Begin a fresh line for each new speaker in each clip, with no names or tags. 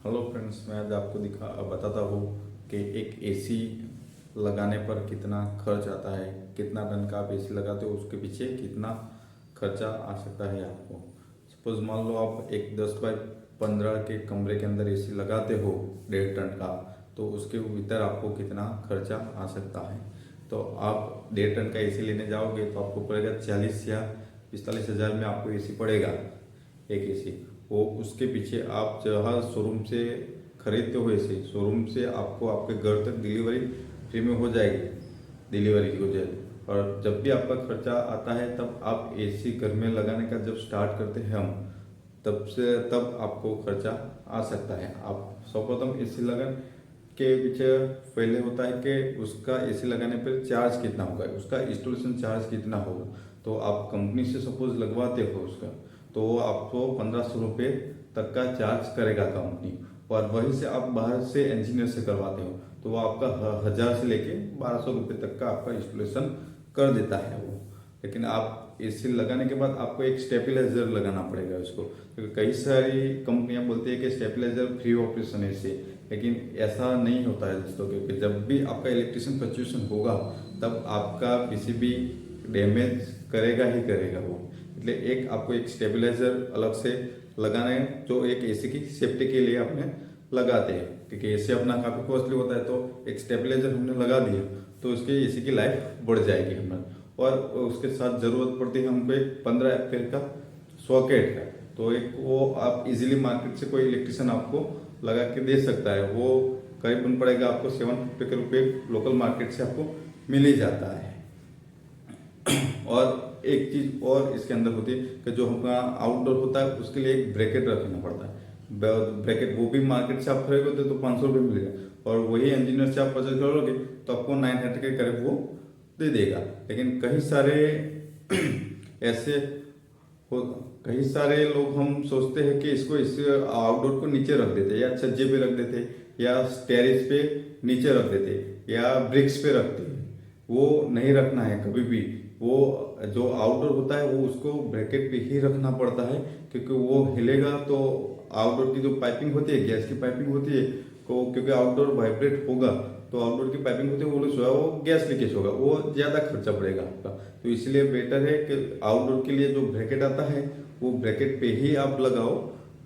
Hello friends, मैं आज आपको बताता हूँ कि एक एसी लगाने पर कितना खर्च आता है। कितना टन का आप एसी लगाते हो उसके पीछे कितना खर्चा आ सकता है आपको। सपोज मान लो आप एक 10 बाय 15 के कमरे के अंदर एसी लगाते हो 1.5 टन का, तो उसके भीतर आपको कितना खर्चा आ सकता है। तो आप 1.5 टन का एसी लेने जाओगे तो आपको पड़ेगा 40 या 45 हज़ार में आपको एसी पड़ेगा, एक एसी। वो उसके पीछे आप जहाँ शोरूम से खरीदते हो एसी, शोरूम से आपको आपके घर तक डिलीवरी फ्री में हो जाएगी, डिलीवरी हो जाएगी। और जब भी आपका खर्चा आता है तब आप एसी घर में लगाने का जब स्टार्ट करते हैं हम, तब आपको खर्चा आ सकता है। आप सर्वप्रथम एसी लगाने के पीछे पहले होता है कि उसका एसी लगाने पर चार्ज कितना होगा, उसका इंस्टॉलेशन चार्ज कितना होगा। तो आप कंपनी से सपोज लगवाते हो उसका, तो वो आपको 1500 रुपये तक का चार्ज करेगा कंपनी। और वहीं से आप बाहर से इंजीनियर से करवाते हो तो वो आपका 1000 से लेके 1200 रुपये तक का आपका इंस्टॉलेशन कर देता है वो। लेकिन आप एसी लगाने के बाद आपको एक स्टेबलाइजर लगाना पड़ेगा उसको, क्योंकि कई सारी कंपनियां बोलती है कि स्टेबलाइजर फ्री ऑपरेशन है इससे, लेकिन ऐसा नहीं होता है दोस्तों। क्योंकि जब भी आपका इलेक्ट्रिशियन फ्लक्चुएशन होगा तब आपका पीसीबी डैमेज करेगा ही करेगा वो। इसलिए एक आपको एक स्टेबलाइजर अलग से लगाना है, जो एक एसी की सेफ्टी के लिए अपने लगाते हैं। क्योंकि एसी अपना काफ़ी कॉस्टली होता है, तो एक स्टेबलाइजर हमने लगा दिया तो उसके एसी की लाइफ बढ़ जाएगी हमारी। और उसके साथ ज़रूरत पड़ती है हमको एक 15 एम्पीयर का सॉकेट का। तो एक वो आप इजीली मार्केट से कोई इलेक्ट्रिशियन आपको लगा के दे सकता है। वो करीबन पड़ेगा आपको 750 के रुपये, लोकल मार्केट से आपको मिल ही जाता है। और एक चीज और इसके अंदर होती है कि जो हमारा आउटडोर होता है उसके लिए एक ब्रैकेट रखना पड़ता है। ब्रैकेट वो भी मार्केट से आप खरीदोगे तो 500 रुपये मिलेगा, और वही इंजीनियर से आप परचेज करोगे तो आपको 900 के करीब वो दे देगा। लेकिन कई सारे ऐसे हो, कई सारे लोग हम सोचते हैं कि इसको इस आउटडोर को नीचे रख देते या छज्जे पे रख देते या टेरेस पे नीचे रख देते या ब्रिक्स पे रखते। वो नहीं रखना है कभी भी। वो जो आउटडोर होता है वो उसको ब्रैकेट पे ही रखना पड़ता है, क्योंकि वो हिलेगा तो आउटडोर की जो पाइपिंग होती है, गैस की पाइपिंग होती है, तो क्योंकि आउटडोर वाइब्रेट होगा तो आउटडोर की पाइपिंग होती है वो गैस लीकेज होगा, वो ज़्यादा खर्चा पड़ेगा आपका। तो इसलिए बेटर है कि आउटडोर के लिए जो ब्रैकेट आता है वो ब्रैकेट पे ही आप लगाओ,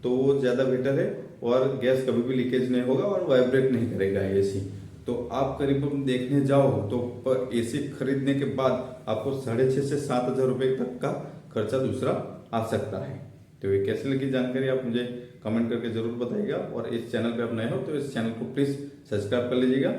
तो वो ज़्यादा बेटर है। और गैस कभी भी लीकेज नहीं होगा और वाइब्रेट नहीं करेगा एसी। तो आप करीब देखने जाओ तो एसी खरीदने के बाद आपको 6,500 से 7,000 रुपये तक का खर्चा दूसरा आ सकता है। तो ये कैसे लगी जानकारी आप मुझे कमेंट करके जरूर बताइएगा। और इस चैनल पे आप नए हो तो इस चैनल को प्लीज़ सब्सक्राइब कर लीजिएगा।